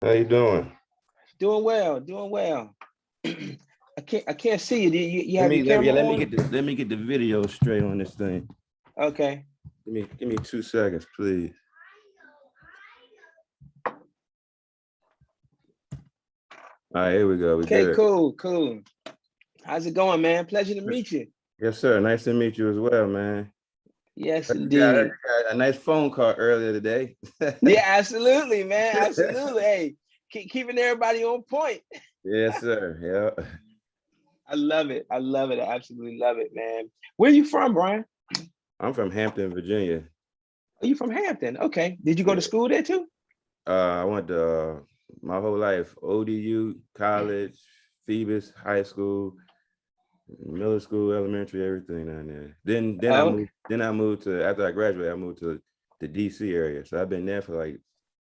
How you doing? Doing well, doing well. I can't see you. You Let have me your let me camera let me on? get the video straight on this thing. Okay. Give me 2 seconds, please. All right, here we go. We Okay, good. cool. How's it going, man? Pleasure to meet you. Yes, sir. Nice to meet you as well, man. Yes, I heard indeed. you got a nice phone call earlier today. Yeah, absolutely, man. Absolutely. Hey, keeping everybody on point. Yes, sir. Yeah. I love it. I love it. I absolutely love it, man. Where you from, Brian? I'm from Hampton, Virginia. Are you from Hampton? Okay. Did you go Yeah. to school there too? I went to my whole life, ODU, college, Phoebus, high school, middle school, elementary, everything down there. Then I Oh, moved. Then I moved to after I graduated. I moved to the DC area. So I've been there for like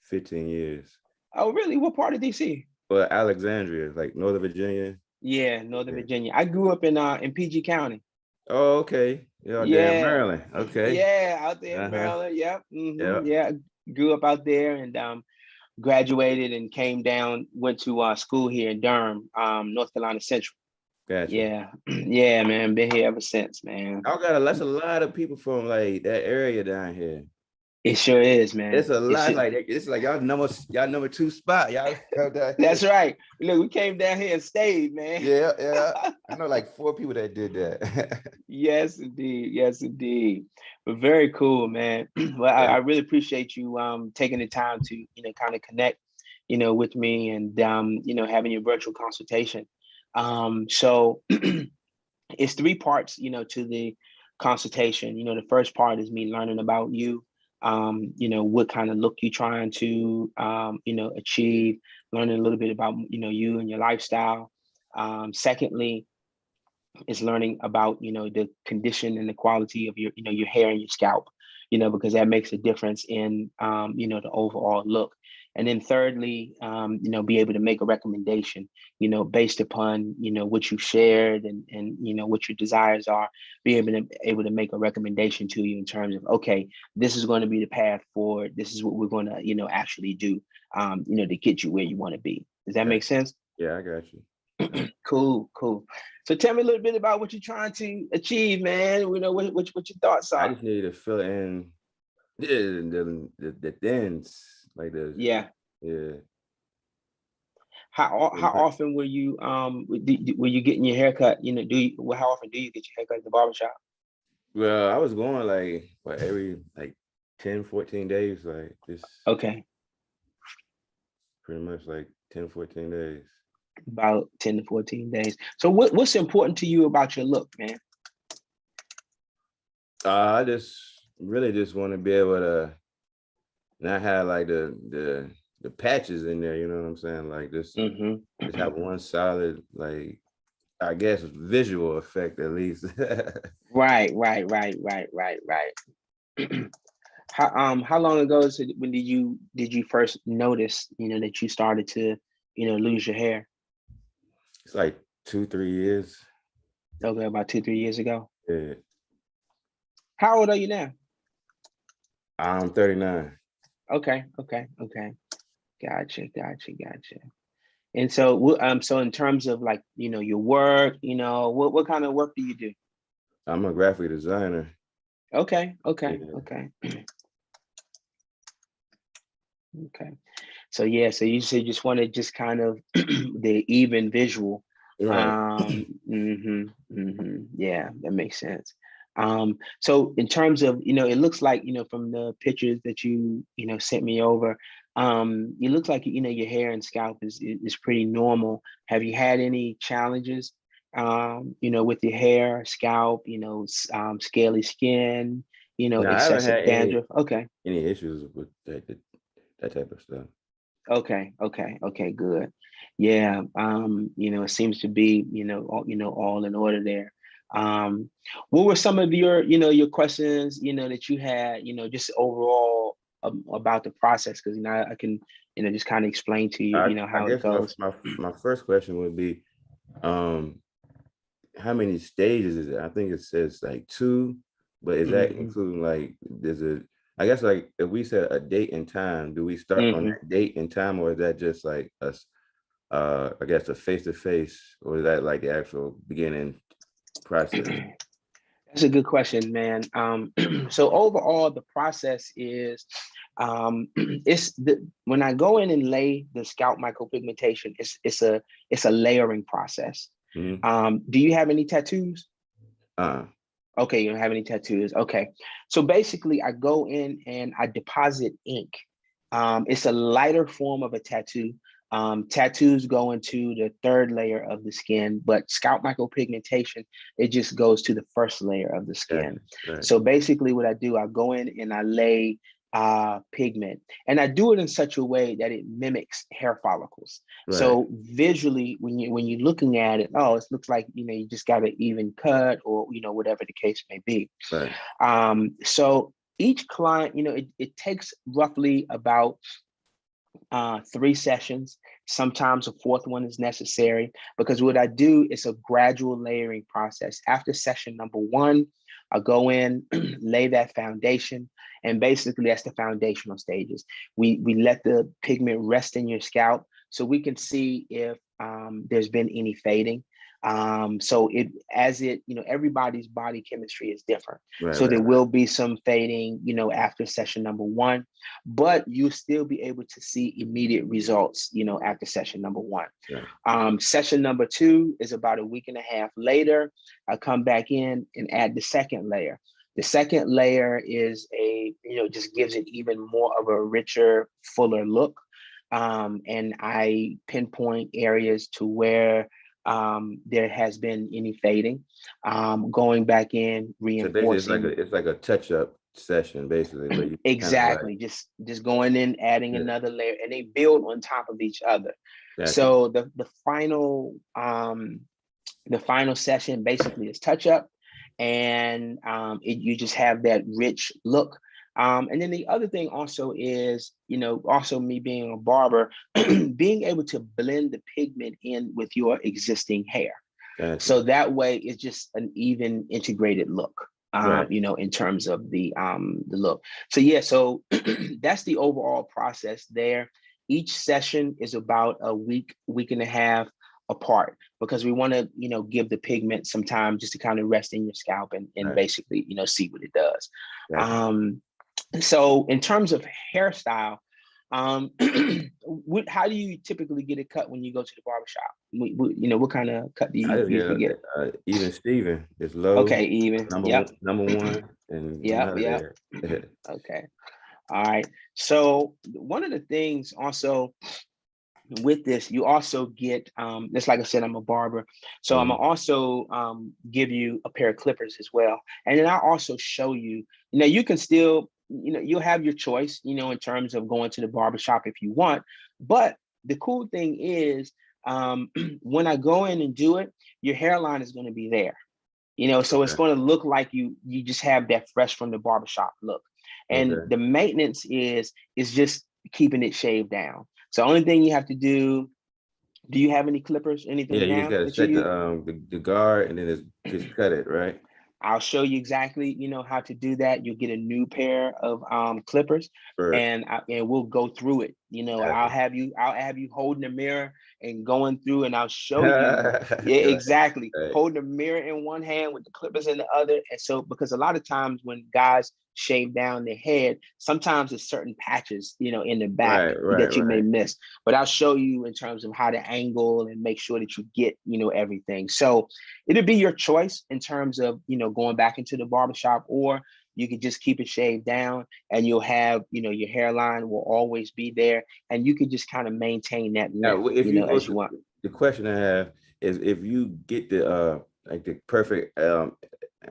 15 years. oh, really? What part of DC? But Alexandria, like Northern Virginia. Yeah, Northern Yeah. Virginia. I grew up in PG County. Oh, okay. Yeah, damn Yeah, Maryland. Okay. yeah, out there in Uh-huh. Maryland. Yep. Yeah. Yeah, grew up out there and graduated and came down. Went to school here in Durham, North Carolina Central. Gotcha. Yeah, yeah, man. Been here ever since, man. That's a lot of people from like that area down here. It sure is, It's man. a It lot should. like it's like y'all number two spot. Y'all come down That's here. right. Look, we came down here and stayed, man. Yeah, yeah. I know like 4 people that did that. Yes, indeed. Yes, indeed. But very cool, man. Well, I really appreciate you taking the time to, kind of connect, with me and having your virtual consultation. So it's three parts, to the consultation. The first part is me learning about you, what kind of look you're trying to achieve, learning a little bit about, you and your lifestyle. Secondly, is learning about the condition and the quality of your hair and your scalp, because that makes a difference in the overall look. And then thirdly, be able to make a recommendation, based upon what you shared and what your desires are. Be able to make a recommendation to you in terms of, okay, this is going to be the path forward. This is what we're going to actually do, to get you where you want to be. Does that Yeah, make sense? yeah, I got you. Cool. So tell me a little bit about what you're trying to achieve, man. What your thoughts I are. just need to fill in the thins, like the Yeah. yeah. How often were you getting your haircut? How often do you get your haircut at the barbershop? Well, I was going like every like 10, 14 days, like just Okay, pretty much like 10, 14 days. about 10 to 14 days. So what's important to you about your look, man? I just really just want to be able to not have like the patches in there, you know what I'm saying? Like just have one solid, like I guess visual effect at least. Right. How long ago when did you first notice that you started to lose your hair? It's like 2, 3 years. Okay, about 2-3 years ago. Yeah. How old are you now? I'm 39. Okay. Gotcha. And so in terms of like, your work, what kind of work do you do? I'm a graphic designer. Okay. Yeah. Okay. So yeah, so you said you just want to just kind of the even visual. Right. Yeah, that makes sense. So in terms of, it looks like, from the pictures that you sent me over, it looks like, your hair and scalp is pretty normal. Have you had any challenges, with your hair, scalp, scaly skin, No, I haven't excessive had dandruff? Okay. any issues with that type of stuff. Okay, good. Yeah, it seems to be, all in order there. What were some of your questions, that you had, just overall about the process? Because I can, just kind of explain to you, I how it guess my, goes. my my first question would be, um, how many stages is it? I think it says like 2, but is that Mhm. including like I guess like if we said a date and time, do we start on that date and time, or is that just like us? I guess a face-to-face, or is that like the actual beginning process? That's a good question, man. So overall, the process is, when I go in and lay the scalp micropigmentation, it's a layering process. Do you have any tattoos? Okay, you don't have any tattoos. Okay, so basically, I go in and I deposit ink. It's a lighter form of a tattoo. Tattoos go into the third layer of the skin, but scalp micropigmentation, it just goes to the first layer of the skin. Right. So basically what I do, I go in and I lay pigment, and I do it in such a way that it mimics hair follicles. Right. So visually, when you're looking at it, oh, it looks like, you just got an even cut, or whatever the case may be. Right. So each client, it takes roughly about 3 sessions. Sometimes a fourth one is necessary, because what I do is a gradual layering process. After session number 1, I go in, lay that foundation, and basically that's the foundational stages. We let the pigment rest in your scalp so we can see if there's been any fading. So everybody's body chemistry is different. Right, so there will be some fading, after session number 1, but you'll still be able to see immediate results, after session number 1. Right. Session number 2 is about a week and a half later. I come back in and add the second layer. The second layer is just gives it even more of a richer, fuller look. And I pinpoint areas to where there has been any fading, going back in, reinforcing. So it's like a touch-up session, basically. Where you exactly, just going in, adding another layer, and they build on top of each other. Gotcha. So the final session basically is touch-up, and you just have that rich look. And then the other thing also is, also me being a barber, being able to blend the pigment in with your existing hair. Gotcha. So that way it's just an even integrated look, right. In terms of the look. So yeah, so that's the overall process there. Each session is about a week and a half apart, because we want to, give the pigment some time just to kind of rest in your scalp and right. basically, see what it does. Right. So in terms of hairstyle, how do you typically get it cut when you go to the barbershop? What kind of cut do you usually get? Even Steven. It's low. Okay, even. Number 1. And yep. Okay. All right. So one of the things also with this, you also get, just like I said, I'm a barber. So I'm gonna also give you a pair of clippers as well. And then I'll also show you, you can still, you'll have your choice, in terms of going to the barbershop if you want. But the cool thing is, when I go in and do it, your hairline is going to be there. So it's going to look like you just have that fresh from the barbershop look. And the maintenance is just keeping it shaved down. So the only thing you have to do you have any clippers, anything? Yeah, you just gotta set the guard, and then just cut it, right? I'll show you exactly, how to do that. You'll get a new pair of clippers, right. and we'll go through it. I'll have you holding the mirror and going through, and I'll show you. Yeah, exactly. Right. Holding the mirror in one hand with the clippers in the other. And so, because a lot of times when guys shave down their head, sometimes it's certain patches, in the back that you may miss. But I'll show you in terms of how to angle and make sure that you get, everything. So it'll be your choice in terms of, going back into the barbershop, or you could just keep it shaved down, and you'll have, your hairline will always be there, and you could just kind of maintain that length, as you want. The question I have is, if you get the like the perfect I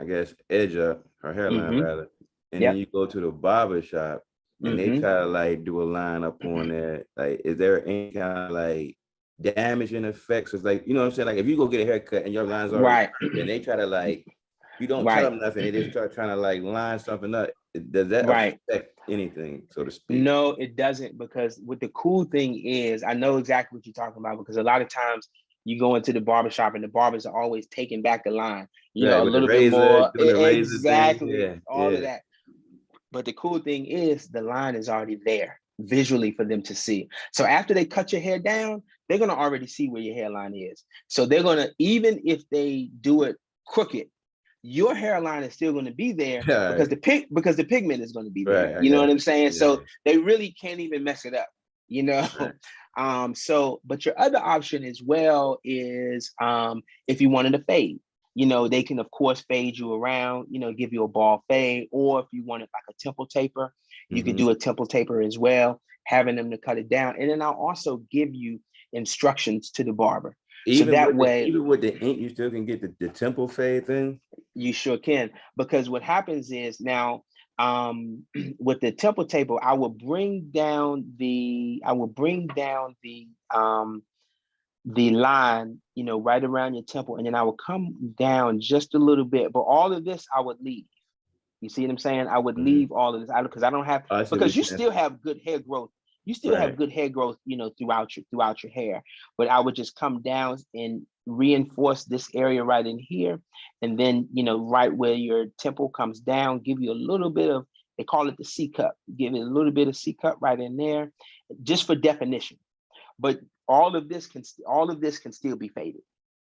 guess edge up, or hairline rather, and then you go to the barber shop and they try to like do a line up on there, like, is there any kind of like damaging effects? It's like, what I'm saying? Like, if you go get a haircut and your lines are right, and they try to like, you don't tell them nothing, they just start trying to like line something up. Does that affect anything, so to speak? No, it doesn't, because what the cool thing is, I know exactly what you're talking about, because a lot of times you go into the barbershop and the barbers are always taking back the line, a little bit more. Exactly. All of that. But the cool thing is the line is already there visually for them to see. So after they cut your hair down, they're going to already see where your hairline is. So they're going to, even if they do it crooked, your hairline is still going to be there because the pigment is going to be there. Right, I You know got what I'm you. saying? Yeah. So they really can't even mess it up, you know? Right. So, but your other option as well is if you wanted to fade, you know, they can of course fade you around, you know, give you a ball fade, or if you wanted like a temple taper, you could do a temple taper as well, having them to cut it down. And then I'll also give you instructions to the barber. So that way, Even with the ink, you still can get the temple fade thing. you sure can, because what happens is now with the temple taper, I will bring down the line, you know, right around your temple, and then I will come down just a little bit. But all of this I would leave. You see what I'm saying? I would leave all of this out because I don't have, I see what because you you're saying. still have good hair growth. You still have Right. good hair growth, you know, throughout your hair. But I would just come down and reinforce this area right in here. And then, you know, right where your temple comes down, give you a little bit of, they call it the C cup. Give it a little bit of C cup right in there, just for definition. But all of this can still be faded.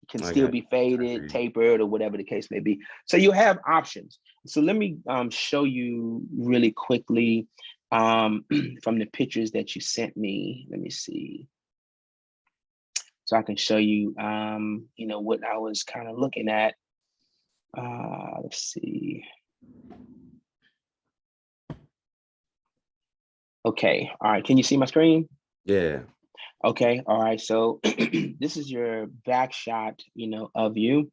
It can still be faded, tapered, or whatever the case may be. So you have options. So let me show you really quickly from the pictures that you sent me. Let me see. So I can show you, you know, what I was kind of looking at. Let's see. Okay. All right. Can you see my screen? Yeah. Okay. All right. So this is your back shot, you know, of you.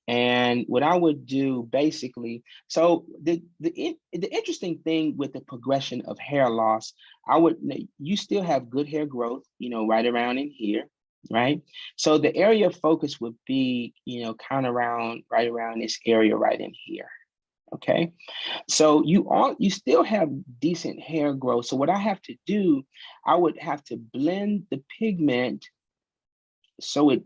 And what I would do basically, so the interesting thing with the progression of hair loss, you still have good hair growth, you know, right around in here, right? So the area of focus would be, you know, kind of right around this area right in here. Okay. So you still have decent hair growth. So what I have to do, I would have to blend the pigment so it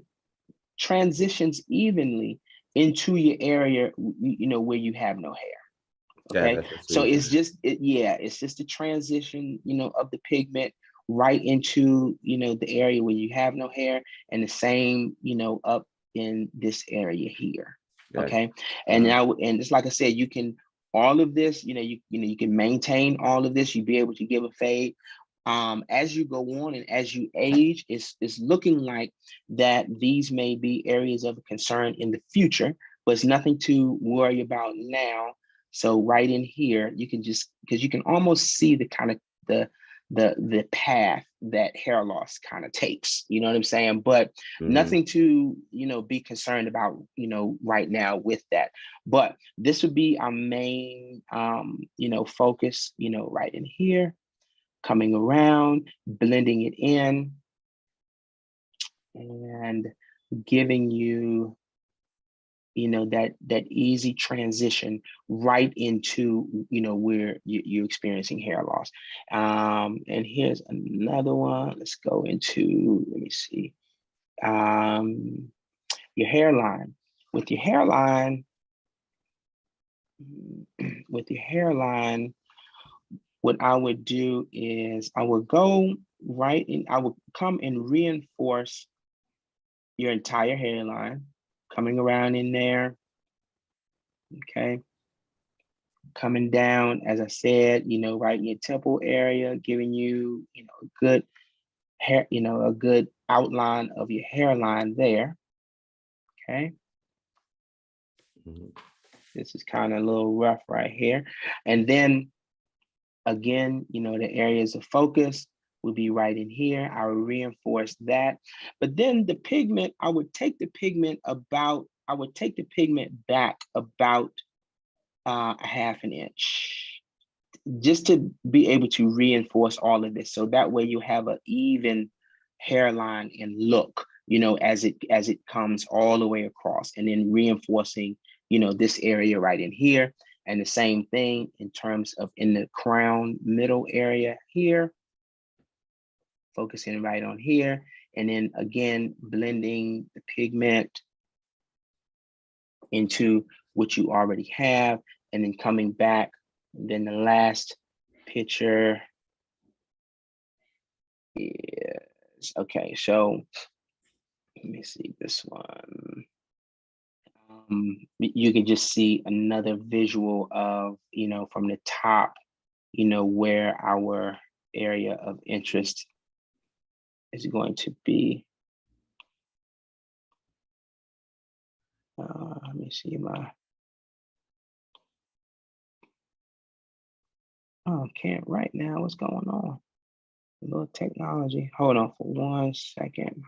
transitions evenly into your area, you know, where you have no hair. Okay. So it's just, it's just the transition, you know, of the pigment right into, you know, the area where you have no hair, and the same, you know, up in this area here. Okay. And now, and it's like I said, you can, all of this, you know, you can maintain all of this, you'll be able to give a fade. As you go on and as you age, it's looking like that these may be areas of concern in the future, but it's nothing to worry about now. So right in here, you can just, because you can almost see the kind of the path that hair loss kind of takes, you know what I'm saying? But nothing to, you know, be concerned about, you know, right now with that. But this would be our main, you know, focus, you know, right in here, coming around, blending it in, and giving you, you know, that easy transition right into, you know, where you're experiencing hair loss. And here's another one. Let's go into, let me see, your hairline. With your hairline, what I would do is I would go right in, I would come and reinforce your entire hairline, coming around in there. Okay. Coming down, as I said, you know, right in your temple area, giving you, you know, a good hair, you know, a good outline of your hairline there. Okay. This is kind of a little rough right here. And then again, you know, the areas of focus would be right in here. I would reinforce that. But then the pigment, I would take the pigment back about a half an inch, just to be able to reinforce all of this. So that way you have an even hairline and look, you know, as it comes all the way across, and then reinforcing, you know, this area right in here. And the same thing in terms of in the crown middle area here, focusing right on here. And then again, blending the pigment into what you already have, and then coming back And then the last picture is, okay, so let me see this one. You can just see another visual of, from the top, where our area of interest is going to be. Let me see oh, I can't right now. What's going on? A little technology. Hold on for 1 second.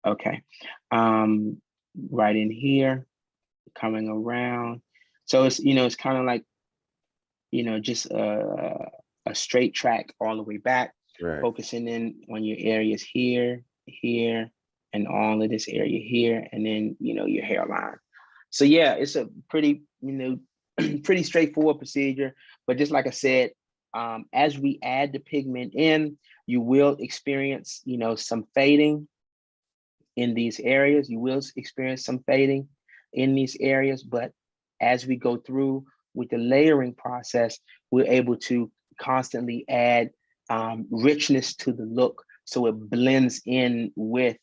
Okay. Right in here, coming around. So it's, it's kind of like, just a straight track all the way back, Right. focusing in on your areas here, here, and all of this area here, and then, your hairline. So yeah, it's a pretty, pretty straightforward procedure. But just like I said, as we add the pigment in, you will experience, some fading in these areas. You will experience some fading in these areas, but as we go through with the layering process, we're able to constantly add richness to the look, so it blends in with,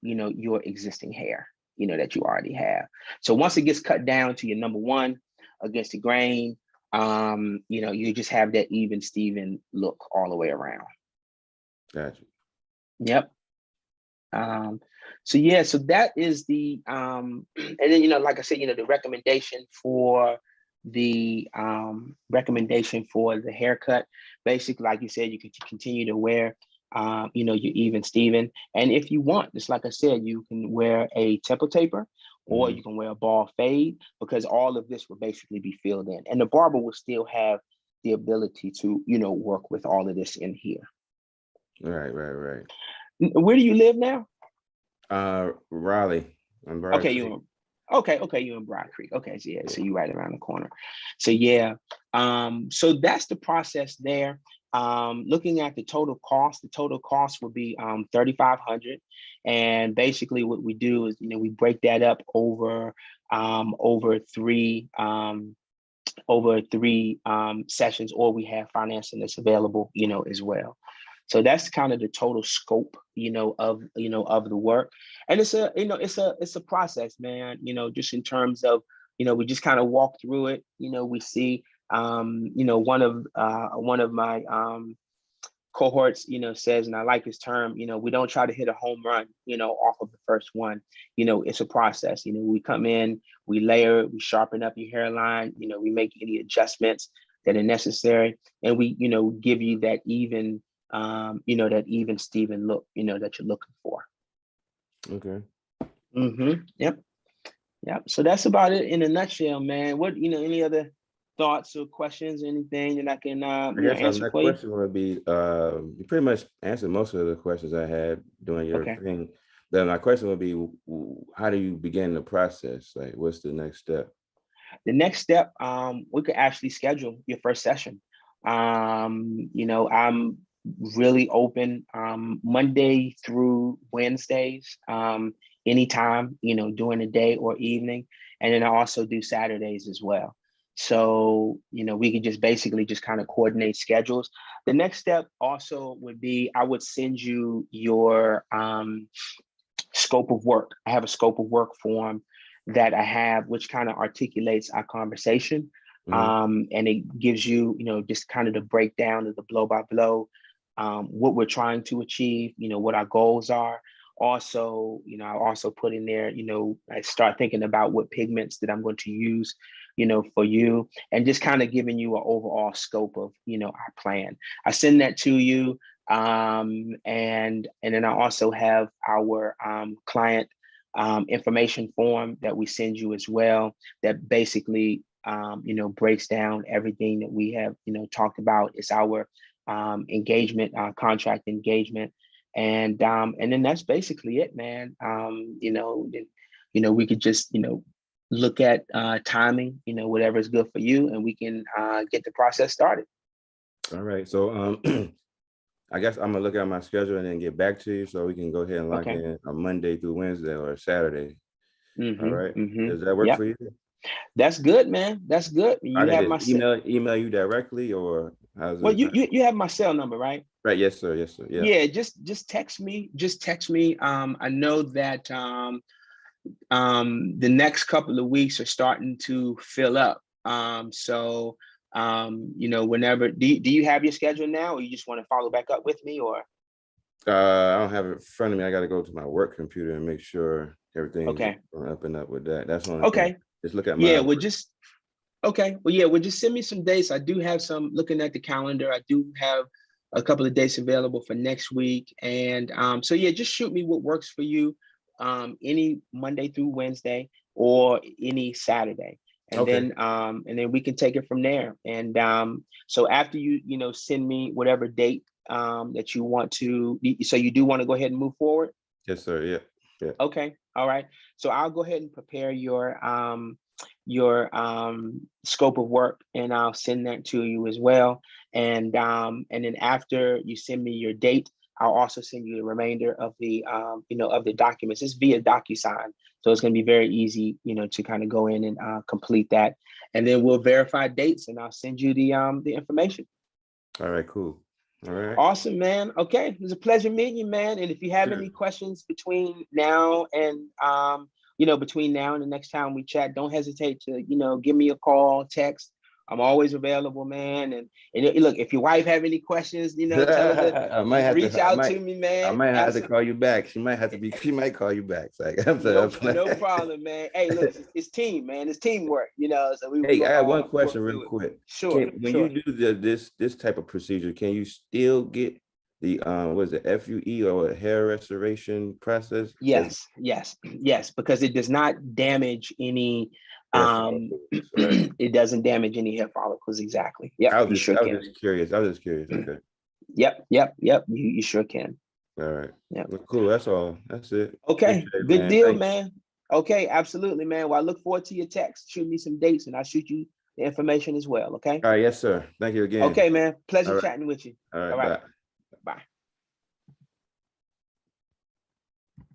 your existing hair, that you already have. So once it gets cut down to your number one against the grain, you just have that even Steven look all the way around. Gotcha. Yep. So yeah, so that is the and then, like I said, the recommendation for the haircut. Basically, like you said, you can continue to wear your even Steven. And if you want, just like I said, you can wear a temple taper, or you can wear a ball fade, because all of this will basically be filled in. And the barber will still have the ability to, work with all of this in here. Right. Where do you live now? Raleigh. Okay, you in Broad Creek. Okay, so yeah, so you right around the corner. So yeah, so that's the process there. Looking at the total cost would be $3,500, and basically what we do is, we break that up over three sessions, or we have financing that's available, as well. So that's kind of the total scope, of the work. And it's a process, man, just in terms of, we just kind of walk through it. We see, one of my cohorts, says, and I like his term, we don't try to hit a home run, off of the first one. It's a process. We come in, we layer, we sharpen up your hairline, we make any adjustments that are necessary, and we, give you that even, that even Steven look, that you're looking for. Okay. Yep. So that's about it in a nutshell, man. What, any other thoughts or questions, anything that I can I guess answer my for you? question would be, you pretty much answered most of the questions I had during your thing. Then my question would be, how do you begin the process? Like, what's the next step? The next step, we could actually schedule your first session. I'm really open Monday through Wednesdays, anytime, during the day or evening. And then I also do Saturdays as well. So, we could just basically just kind of coordinate schedules. The next step also would be, I would send you your scope of work. I have a scope of work form that I have, which kind of articulates our conversation. And it gives you, just kind of the breakdown of the blow by blow, what we're trying to achieve, what our goals are. Also, I also put in there, I start thinking about what pigments that I'm going to use, for you, and just kind of giving you an overall scope of, our plan. I send that to you. And then I also have our client information form that we send you as well, that basically breaks down everything that we have talked about. It's our engagement, contract engagement, and then that's basically it, man. We could just look at timing, whatever is good for you, and we can get the process started. All right, so I guess I'm gonna look at my schedule and then get back to you, so we can go ahead and lock in a Monday through Wednesday or Saturday. All right. Does that work Yep. for you? That's good, man. That's good. I You can have my just email you directly, or how's well, it? you have my cell number, right? Right. Yes, sir. Yes, sir. Yeah. Yeah, just text me. Just text me. I know that the next couple of weeks are starting to fill up. So you know, whenever do you have your schedule now, or you just want to follow back up with me, or I don't have it in front of me. I got to go to my work computer and make sure everything's okay. up and up with that. That's the only thing. Okay. Just look at Yeah, my. well just okay. Well, yeah, well just send me some dates. I do have some looking at the calendar. I do have a couple of dates available for next week. And so yeah, just shoot me what works for you. Any Monday through Wednesday or any Saturday. Okay. And then we can take it from there. And so after you know send me whatever date that you want to, so you do want to go ahead and move forward. Yes, sir. Yeah. Yeah. Okay. All right. So I'll go ahead and prepare your scope of work, and I'll send that to you as well. And then after you send me your date, I'll also send you the remainder of the you know of the documents. It's via DocuSign, so it's going to be very easy, you know, to kind of go in and complete that, and then we'll verify dates, and I'll send you the information. All right. Cool. All right. Awesome, man. Okay, it was a pleasure meeting you, man. And if you have any questions between now and you know, between now and the next time we chat, don't hesitate to, you know, give me a call, text. I'm always available, man. And look, if your wife have any questions, you know, tell her I might to have reach to. out to me, I man. might have to Absolutely. call you back. She might have to be. She might call you back. It's like No problem, man. Hey, look, it's team, man. It's teamwork, you know. So we Hey, gonna I have one all work question real through it. quick. Sure, When you sure. do this type of procedure, can you still get the what is it, FUE, or a hair restoration process? Yes, yes, yes, because it does not damage any Hair follicles, right? it doesn't damage any hair follicles. Exactly. Yep, you sure I was can. just curious. I was just curious. Okay. Yep. You sure can. All right. Yep. Well, cool. That's all. That's it. Okay, Appreciate it, good man. deal, Thank you. man. Okay, absolutely, man. Well, I look forward to your text. Shoot me some dates and I'll shoot you the information as well. Okay. All right. Yes, sir. Thank you again. Okay, man. Pleasure All right. chatting with you. All All right. right. Bye.